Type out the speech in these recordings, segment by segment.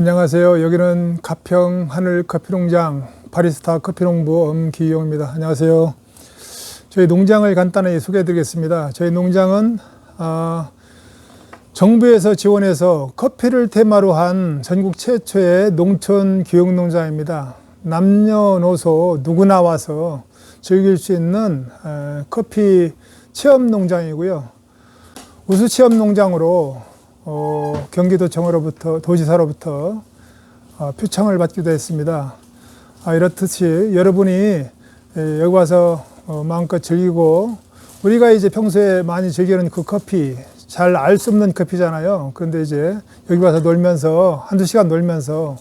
안녕하세요. 여기는 가평 하늘 커피농장 바리스타 커피농부 엄기용입니다. 안녕하세요. 저희 농장을 간단히 소개해 드리겠습니다. 저희 농장은 정부에서 지원해서 커피를 테마로 한 전국 최초의 농촌 교육농장입니다. 남녀노소 누구나 와서 즐길 수 있는 커피 체험농장이고요. 우수체험농장으로 경기도청으로부터 도지사로부터 표창을 받기도 했습니다. 이렇듯이 여러분이 여기 와서 마음껏 즐기고, 우리가 이제 평소에 많이 즐기는 그 커피, 잘 알 수 없는 커피잖아요. 그런데 이제 여기 와서 놀면서 한두 시간 놀면서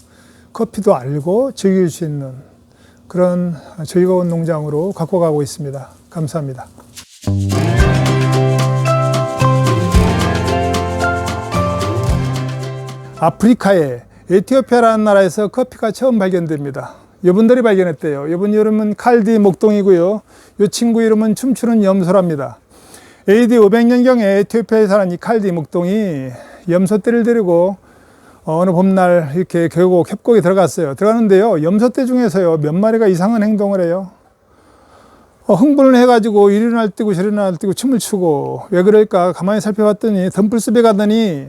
커피도 알고 즐길 수 있는 그런 즐거운 농장으로 갖고 가고 있습니다. 감사합니다. 아프리카의 에티오피아라는 나라에서 커피가 처음 발견됩니다. 이분들이 발견했대요. 이분 이름은 칼디 목동이고요. 이 친구 이름은 춤추는 염소랍니다. AD 500년경에 에티오피아에 사는 이 칼디 목동이 염소떼를 데리고 어느 봄날 이렇게 계곡 협곡에 들어갔어요. 들어가는데요, 염소떼 중에서요 몇 마리가 이상한 행동을 해요. 흥분을 해가지고 이리 날 뛰고 저리 날 뛰고 춤을 추고, 왜 그럴까 가만히 살펴봤더니 덤불숲에 가더니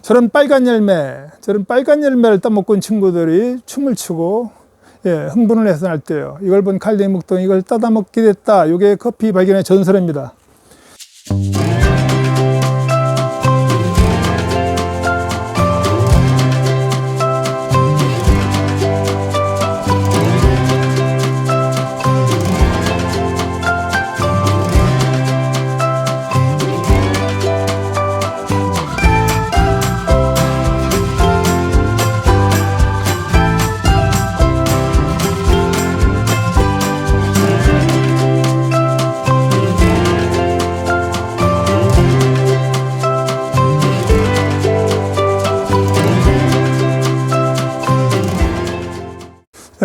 저런 빨간 열매를 따먹고 온 친구들이 춤을 추고 흥분을 해서 날 때요. 이걸 본 칼디 목동이 이걸 따다 먹게 됐다. 이게 커피 발견의 전설입니다.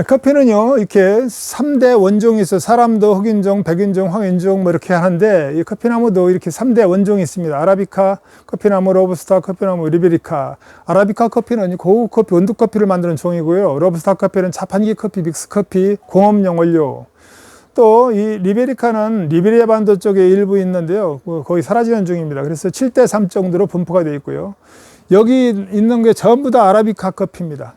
커피는요, 이렇게 3대 원종이 있어요. 사람도 흑인종, 백인종, 황인종 뭐 이렇게 하는데, 이 커피나무도 이렇게 3대 원종이 있습니다. 아라비카 커피나무, 로부스타 커피나무, 리베리카. 아라비카 커피는 고급 커피, 원두 커피를 만드는 종이고요. 로부스타 커피는 자판기 커피, 믹스 커피, 공업용 원료. 또 이 리베리카는 리베리아 반도 쪽에 일부 있는데요. 거의 사라지는 중입니다. 그래서 7대 3 정도로 분포가 되어 있고요. 여기 있는 게 전부 다 아라비카 커피입니다.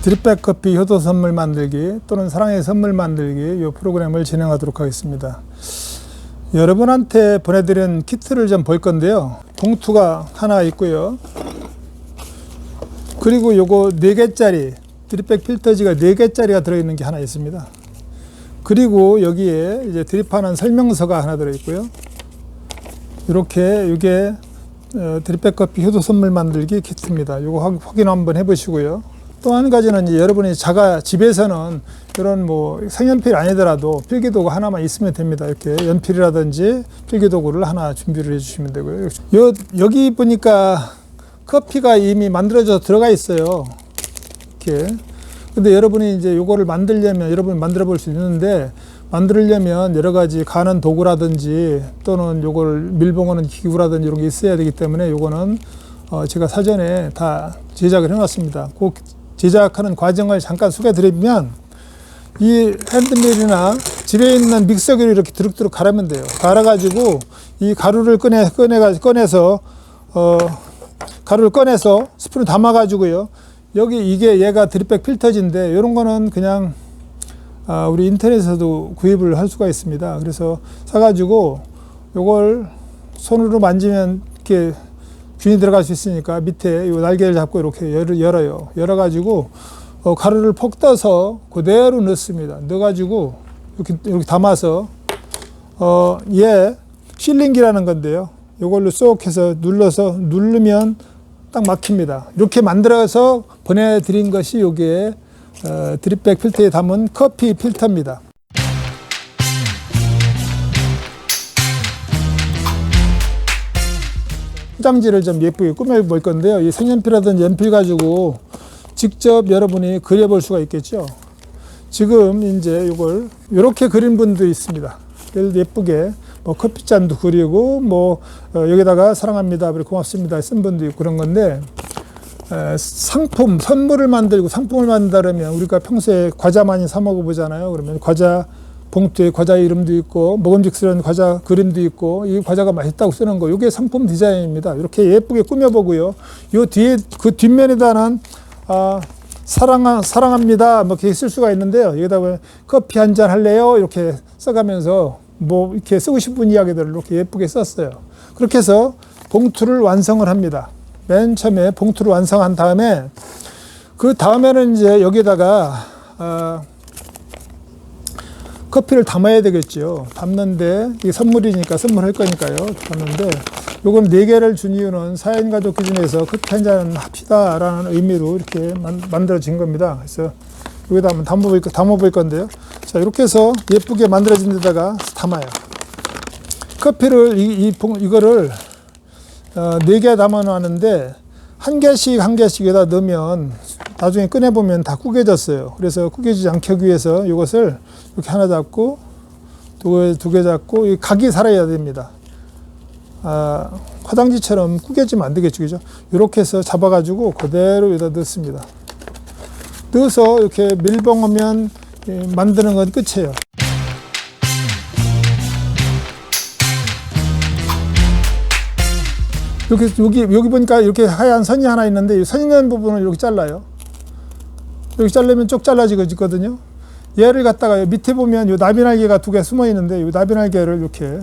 드립백 커피 효도 선물 만들기 또는 사랑의 선물 만들기, 이 프로그램을 진행하도록 하겠습니다. 여러분한테 보내드린 키트를 좀 볼 건데요. 봉투가 하나 있고요. 그리고 요거 4개짜리 드립백 필터지가 4개짜리가 들어있는 게 하나 있습니다. 그리고 여기에 이제 드립하는 설명서가 하나 들어있고요. 이렇게 이게 드립백 커피 효도 선물 만들기 키트입니다. 요거 확인 한번 해보시고요. 또 한 가지는 이제 여러분이 집에서는 이런 뭐 색연필 아니더라도 필기도구 하나만 있으면 됩니다. 이렇게 연필이라든지 필기도구를 하나 준비를 해주시면 되고요. 여기 보니까 커피가 이미 만들어져서 들어가 있어요. 이렇게 근데 여러분이 이제 요거를 만들려면 여러분이 만들어 볼 수 있는데, 만들려면 여러 가지 가는 도구라든지 또는 요걸 밀봉하는 기구라든지 이런 게 있어야 되기 때문에 요거는 제가 사전에 다 제작을 해 놨습니다. 그 제작하는 과정을 잠깐 소개해 드리면, 이 핸드밀이나 집에 있는 믹서기를 이렇게 드륵드륵 갈으면 돼요. 갈아가지고 이 가루를 꺼내서 가루를 꺼내서 스푼을 담아가지고요. 여기 이게 얘가 드립백 필터지인데, 이런 거는 그냥 우리 인터넷에서도 구입을 할 수가 있습니다. 그래서 사가지고 요걸 손으로 만지면 이렇게 균이 들어갈 수 있으니까 밑에 요 날개를 잡고 이렇게 열어요. 열어가지고 가루를 퍽 떠서 그대로 넣습니다. 넣어가지고 이렇게 담아서 얘 실링기라는 건데요. 요걸로 쏙 해서 누르면 딱 막힙니다. 이렇게 만들어서 보내드린 것이 요게 드립백 필터에 담은 커피 필터입니다. 포장지를 좀 예쁘게 꾸며볼 건데요. 이 색연필이라든지 연필 가지고 직접 여러분이 그려볼 수가 있겠죠. 지금 이제 이걸 이렇게 그린 분도 있습니다. 예쁘게 뭐 커피잔도 그리고 뭐 여기다가 사랑합니다, 고맙습니다 쓴 분도 있고 그런 건데, 상품, 선물을 만들고 상품을 만들면 우리가 평소에 과자 많이 사 먹어보잖아요. 그러면 과자 봉투에 과자 이름도 있고 먹음직스러운 과자 그림도 있고 이 과자가 맛있다고 쓰는 거, 이게 상품 디자인입니다. 이렇게 예쁘게 꾸며보고요. 요 뒤에 그 뒷면에다는 사랑합니다 뭐 이렇게 쓸 수가 있는데요. 여기다 보면 커피 한 잔 할래요 이렇게 써가면서 뭐 이렇게 쓰고 싶은 이야기들을 이렇게 예쁘게 썼어요. 그렇게 해서 봉투를 완성을 합니다. 맨 처음에 봉투를 완성한 다음에 그 다음에는 이제 여기다가 커피를 담아야 되겠죠. 담는데 이게 선물이니까 선물할 거니까요. 담는데 요건 4개를 준 이유는 사연가족 기준에서 커피 한 잔 합시다라는 의미로 이렇게 만들어진 겁니다. 그래서 여기다 한번 담아볼 건데요. 자, 이렇게 해서 예쁘게 만들어진 데다가 담아요. 커피를 이거를 4개 담아놨는데 한 개씩 여기다 넣으면 나중에 꺼내보면 다 구겨졌어요. 그래서 구겨지지 않게 하기 위해서 이것을 이렇게 하나 잡고 두 개 잡고 이 각이 살아야 됩니다. 화장지처럼 구겨지면 안 되겠죠, 그죠? 이렇게 해서 잡아가지고 그대로 여기다 넣습니다. 넣어서 이렇게 밀봉하면 만드는 건 끝이에요. 여기 보니까 이렇게 하얀 선이 하나 있는데 이 선 있는 부분을 이렇게 잘라요. 여기 자르면 쭉 잘라지거든요. 얘를 갖다가 밑에 보면 이 나비날개가 2개 숨어 있는데 이 나비날개를 이렇게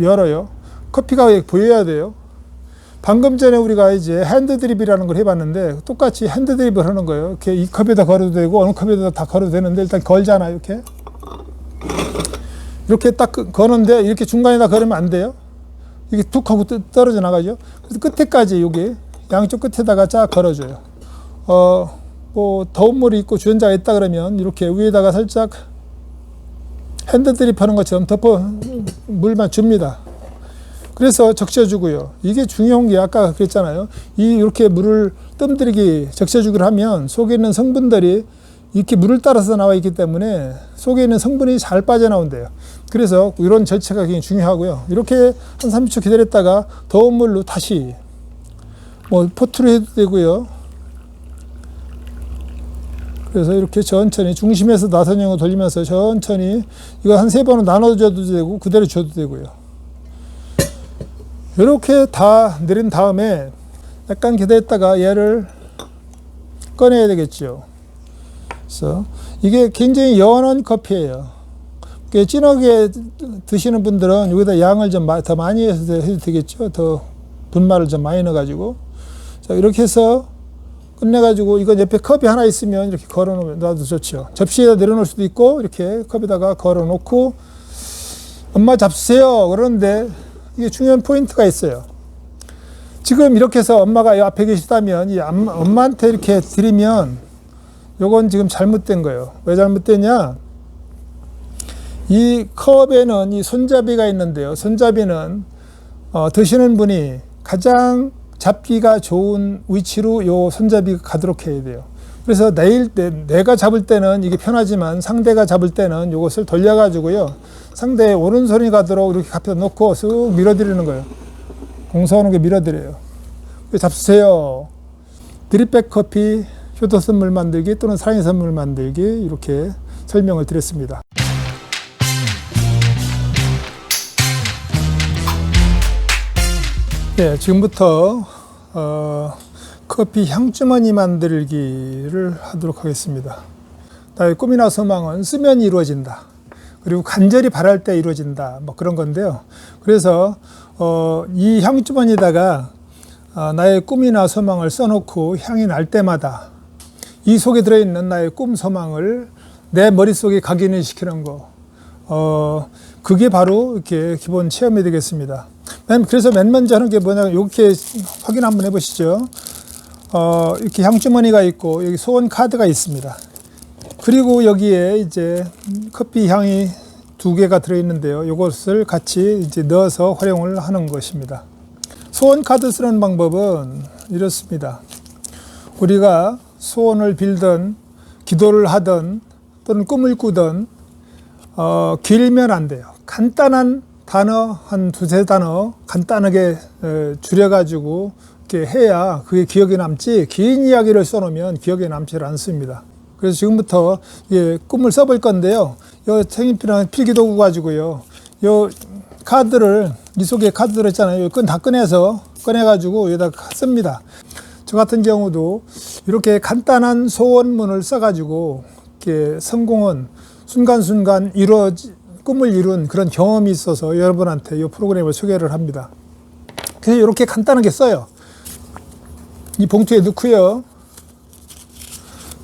열어요. 커피가 보여야 돼요. 방금 전에 우리가 이제 핸드 드립이라는 걸 해봤는데 똑같이 핸드 드립을 하는 거예요. 이렇게 이 컵에다 걸어도 되고 어느 컵에다 다 걸어도 되는데 일단 걸잖아요. 이렇게 딱 거는데 이렇게 중간에다 걸으면 안 돼요. 이게 툭 하고 떨어져 나가죠. 그래서 끝에까지 여기 양쪽 끝에다가 쫙 걸어줘요. 뭐 더운 물이 있고 주전자가 있다 그러면 이렇게 위에다가 살짝 핸드 드립 하는 것처럼 물만 줍니다. 그래서 적셔주고요. 이게 중요한 게 아까 그랬잖아요. 이렇게 물을 뜸들이기 적셔주기를 하면 속에 있는 성분들이 이렇게 물을 따라서 나와 있기 때문에 속에 있는 성분이 잘 빠져나온대요. 그래서 이런 절차가 굉장히 중요하고요. 이렇게 한 30초 기다렸다가 더운 물로 다시 뭐 포트로 해도 되고요. 그래서 이렇게 천천히 중심에서 나선형으로 돌리면서 천천히 이거 한 3번은 나눠줘도 되고 그대로 줘도 되고요. 이렇게 다 내린 다음에 약간 기다렸다가 얘를 꺼내야 되겠죠. 그래서 이게 굉장히 연한 커피예요. 진하게 드시는 분들은 여기다 양을 좀 더 많이 해도 되겠죠. 더 분말을 좀 많이 넣어가지고. 자, 이렇게 해서 끝내가지고 이거 옆에 컵이 하나 있으면 이렇게 걸어놓으면 놔도 좋죠. 접시에다 내려놓을 수도 있고 이렇게 컵에다가 걸어놓고 엄마 잡수세요. 그러는데 이게 중요한 포인트가 있어요. 지금 이렇게 해서 엄마가 이 앞에 계시다면 이 엄마한테 이렇게 드리면 요건 지금 잘못된 거예요. 왜 잘못되냐? 이 컵에는 이 손잡이가 있는데요. 손잡이는 드시는 분이 가장 잡기가 좋은 위치로 요 손잡이가 가도록 해야 돼요. 그래서 내가 잡을 때는 이게 편하지만 상대가 잡을 때는 이것을 돌려가지고요. 상대의 오른손이 가도록 이렇게 갖다 놓고 쑥 밀어드리는 거예요. 공사하는 게 밀어드려요. 잡수세요. 드립백 커피, 효도 선물 만들기 또는 사랑의 선물 만들기 이렇게 설명을 드렸습니다. 네, 지금부터 커피 향주머니 만들기를 하도록 하겠습니다. 나의 꿈이나 소망은 쓰면 이루어진다. 그리고 간절히 바랄 때 이루어진다. 뭐 그런 건데요. 그래서 이 향주머니에다가 나의 꿈이나 소망을 써놓고 향이 날 때마다 이 속에 들어있는 나의 꿈, 소망을 내 머릿속에 각인을 시키는 거. 그게 바로 이렇게 기본 체험이 되겠습니다. 그래서 맨 먼저 하는 게 뭐냐면 이렇게 확인 한번 해보시죠. 이렇게 향주머니가 있고 여기 소원 카드가 있습니다. 그리고 여기에 이제 커피 향이 2개가 들어있는데요. 이것을 같이 이제 넣어서 활용을 하는 것입니다. 소원 카드 쓰는 방법은 이렇습니다. 우리가 소원을 빌든 기도를 하든 또는 꿈을 꾸든 길면 안 돼요. 간단한 단어 한 2-3단어 간단하게 줄여가지고 이렇게 해야 그게 기억에 남지, 긴 이야기를 써놓으면 기억에 남지 않습니다. 그래서 지금부터 꿈을 써볼 건데요. 요 생일필요한 필기도구 가지고요. 요 카드를, 이 속에 카드 들어있잖아요. 끈 다 꺼내가지고 여기다 씁니다. 저 같은 경우도 이렇게 간단한 소원문을 써가지고 이렇게 성공은 순간순간 꿈을 이룬 그런 경험이 있어서 여러분한테 이 프로그램을 소개를 합니다. 그래서 이렇게 간단하게 써요. 이 봉투에 넣고요.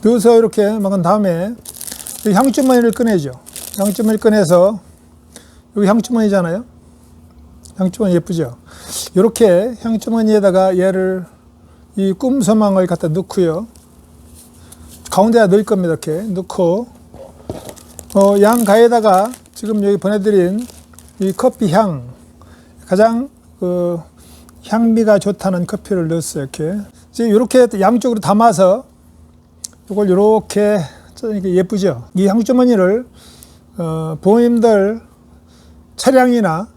넣어서 이렇게 막은 다음에 향주머니를 꺼내죠. 향주머니를 꺼내서 여기 향주머니잖아요. 향주머니 예쁘죠? 이렇게 향주머니에다가 얘를 이 꿈 소망을 갖다 넣고요. 가운데다 넣을 겁니다. 이렇게 넣고 양가에다가 지금 여기 보내드린 이 커피 향, 가장 향미가 좋다는 커피를 넣었어요. 이렇게. 이렇게 양쪽으로 담아서 이걸 이렇게 예쁘죠? 이 향주머니를 부모님들 차량이나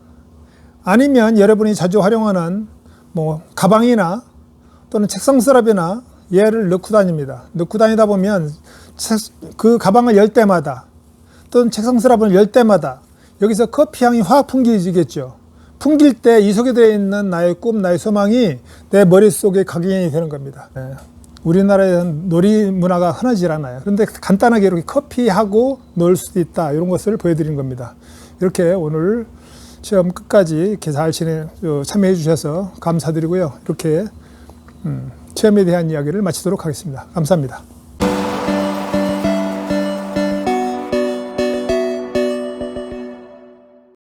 아니면 여러분이 자주 활용하는 뭐 가방이나 또는 책상 서랍이나 얘를 넣고 다닙니다. 넣고 다니다 보면 그 가방을 열 때마다 또는 책상 서랍을 열 때마다 여기서 커피 향이 확 풍기겠죠. 풍길 때 이 속에 들어있는 나의 꿈, 나의 소망이 내 머릿속에 각인이 되는 겁니다. 우리나라에는 놀이 문화가 흔하지 않아요. 그런데 간단하게 이렇게 커피하고 놀 수도 있다. 이런 것을 보여드린 겁니다. 이렇게 오늘 시험 끝까지 이렇게 잘 참여해 주셔서 감사드리고요. 이렇게 체험에 대한 이야기를 마치도록 하겠습니다. 감사합니다.